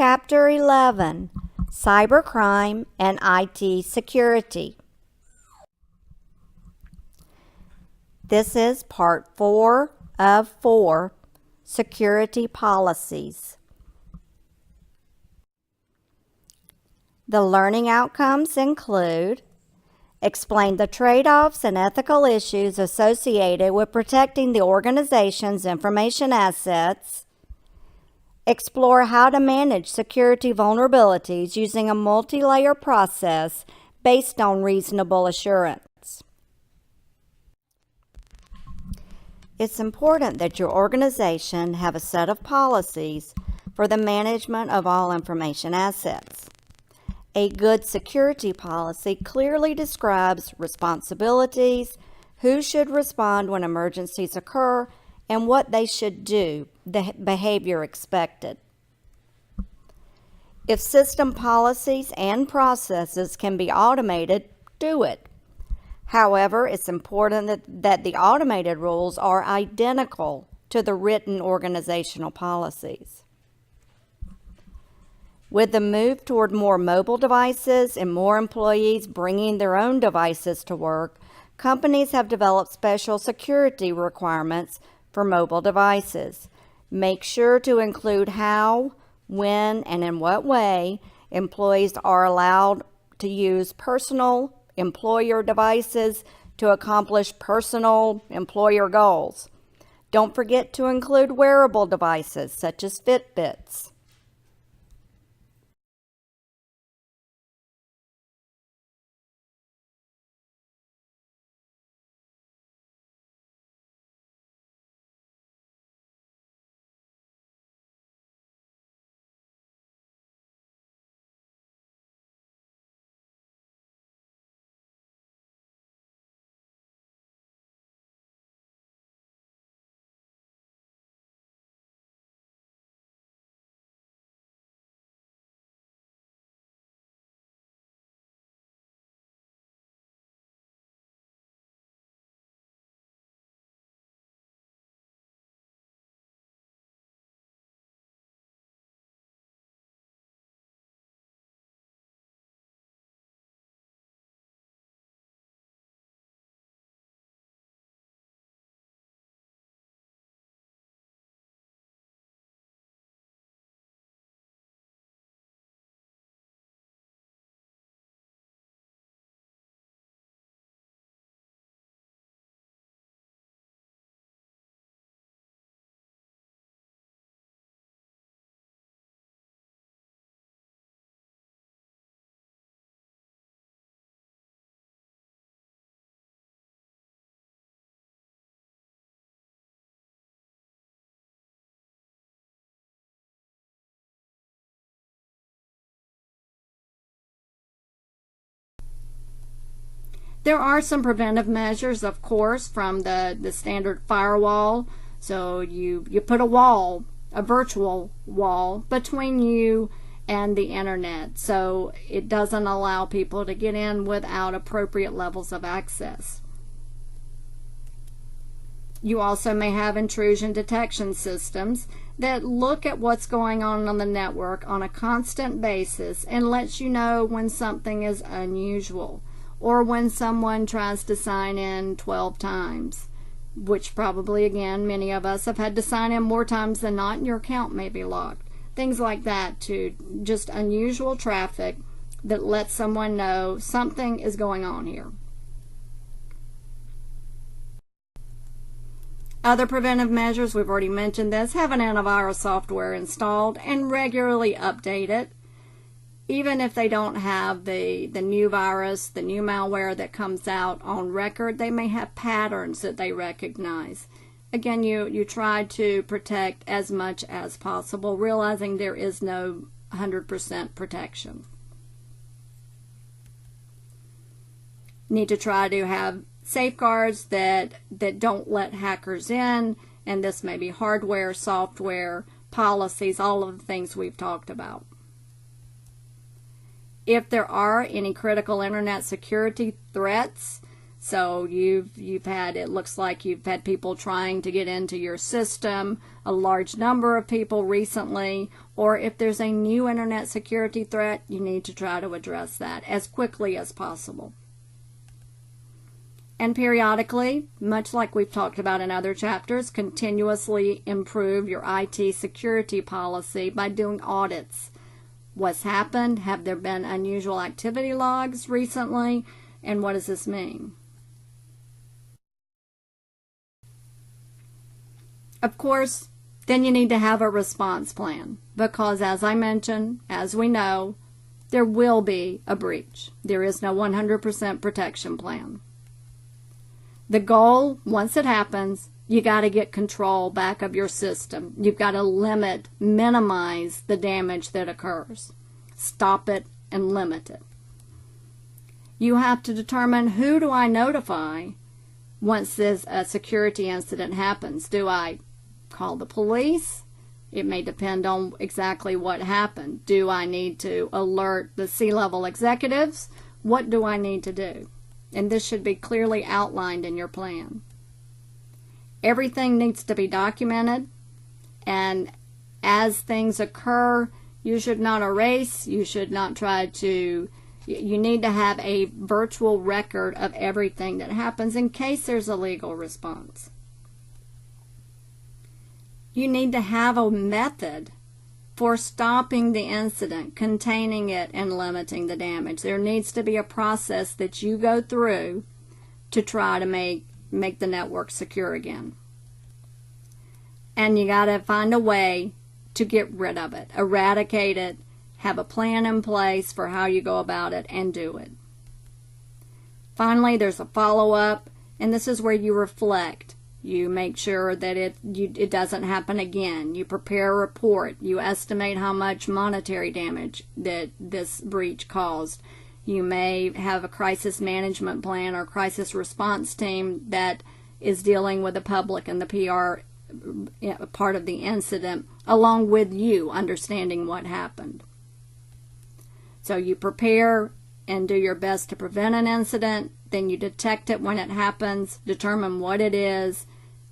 Chapter 11, Cybercrime and IT Security. This is Part 4 of 4, Security Policies. The learning outcomes include: explain the trade-offs and ethical issues associated with protecting the organization's information assets. Explore how to manage security vulnerabilities using a multi-layer process based on reasonable assurance. It's important that your organization have a set of policies for the management of all information assets. A good security policy clearly describes responsibilities, who should respond when emergencies occur, and what they should do, the behavior expected. If system policies and processes can be automated, do it. However, it's important that the automated rules are identical to the written organizational policies. With the move toward more mobile devices and more employees bringing their own devices to work, companies have developed special security requirements for mobile devices. Make sure to include how, when, and in what way employees are allowed to use personal employer devices to accomplish personal employer goals. Don't forget to include wearable devices such as Fitbits. There are some preventive measures, of course, from the standard firewall. So you put a virtual wall between you and the internet, so it doesn't allow people to get in without appropriate levels of access. You also may have intrusion detection systems that look at what's going on the network on a constant basis and lets you know when something is unusual, or when someone tries to sign in 12 times, which probably, again, many of us have had to sign in more times than not, and your account may be locked. Things like that, to just unusual traffic that lets someone know something is going on here. Other preventive measures, we've already mentioned this: have an antivirus software installed and regularly update it. Even if they don't have the new virus, the new malware that comes out on record, they may have patterns that they recognize. Again, you try to protect as much as possible, realizing there is no 100% protection. Need to try to have safeguards that don't let hackers in, and this may be hardware, software, policies, all of the things we've talked about. If there are any critical internet security threats, So you've had, it looks like you've had people trying to get into your system, a large number of people recently, or if there's a new internet security threat, you need to try to address that as quickly as possible. And periodically, much like we've talked about in other chapters, continuously improve your IT security policy by doing audits. What's happened? Have there been unusual activity logs recently? And what does this mean? Of course, then you need to have a response plan because, as I mentioned, as we know, there will be a breach. There is no 100% protection plan. The goal, once it happens, you got to get control back of your system. You've got to minimize the damage that occurs. Stop it and limit it. You have to determine, who do I notify once this security incident happens? Do I call the police? It may depend on exactly what happened. Do I need to alert the C-level executives? What do I need to do? And this should be clearly outlined in your plan. Everything needs to be documented, and as things occur, you should not erase, you should not try to, you need to have a virtual record of everything that happens in case there's a legal response. You need to have a method for stopping the incident, containing it, and limiting the damage. There needs to be a process that you go through to try to make the network secure again. And you got to find a way to get rid of it, eradicate it, have a plan in place for how you go about it, and do it. Finally, there's a follow-up, and this is where you reflect. You make sure that it doesn't happen again. You prepare a report. You estimate how much monetary damage that this breach caused. You may have a crisis management plan or crisis response team that is dealing with the public and the PR part of the incident, along with you understanding what happened. So you prepare and do your best to prevent an incident. Then you detect it when it happens, determine what it is,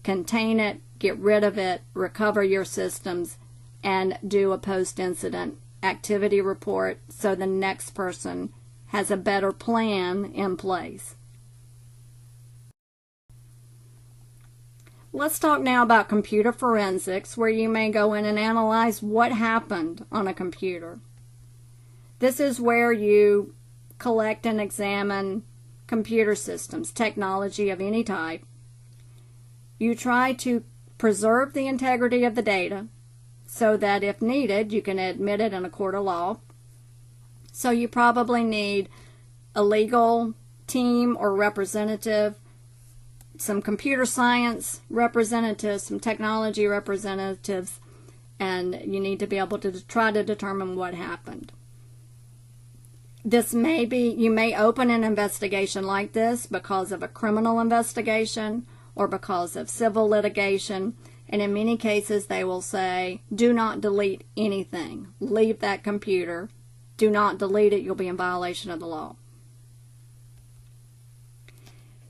contain it, get rid of it, recover your systems, and do a post-incident activity report so the next person has a better plan in place. Let's talk now about computer forensics, where you may go in and analyze what happened on a computer. This is where you collect and examine computer systems, technology of any type. You try to preserve the integrity of the data so that if needed, you can admit it in a court of law. So you probably need a legal team or representative, some computer science representatives, some technology representatives, and you need to be able to try to determine what happened. This may be, you may open an investigation like this because of a criminal investigation or because of civil litigation, and in many cases they will say, do not delete anything. Leave that computer. Do not delete it. You'll be in violation of the law.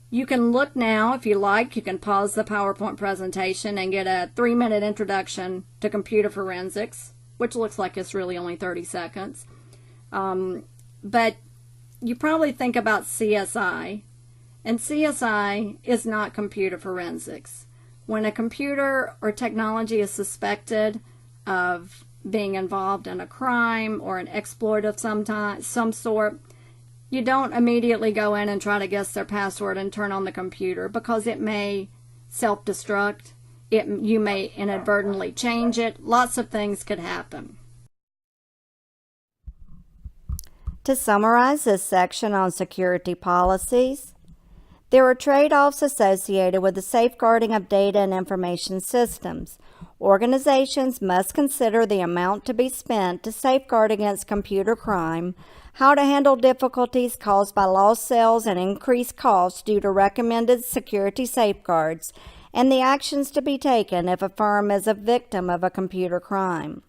You can look now, if you like, you can pause the PowerPoint presentation and get a 3-minute introduction to computer forensics, which looks like it's really only 30 seconds. But you probably think about CSI, and CSI is not computer forensics. When a computer or technology is suspected of being involved in a crime or an exploit of some sort, you don't immediately go in and try to guess their password and turn on the computer, because it may self-destruct. You may inadvertently change it. Lots of things could happen. To summarize this section on security policies, there are trade-offs associated with the safeguarding of data and information systems. Organizations must consider the amount to be spent to safeguard against computer crime, how to handle difficulties caused by lost sales and increased costs due to recommended security safeguards, and the actions to be taken if a firm is a victim of a computer crime.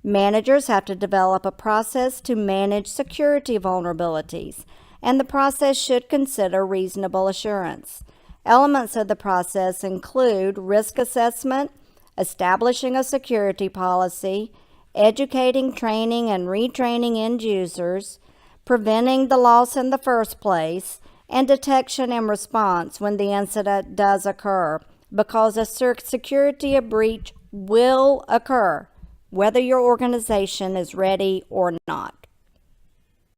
Managers have to develop a process to manage security vulnerabilities, and the process should consider reasonable assurance. Elements of the process include risk assessment, establishing a security policy, educating, training, and retraining end users, preventing the loss in the first place, and detection and response when the incident does occur, because a security breach will occur, whether your organization is ready or not.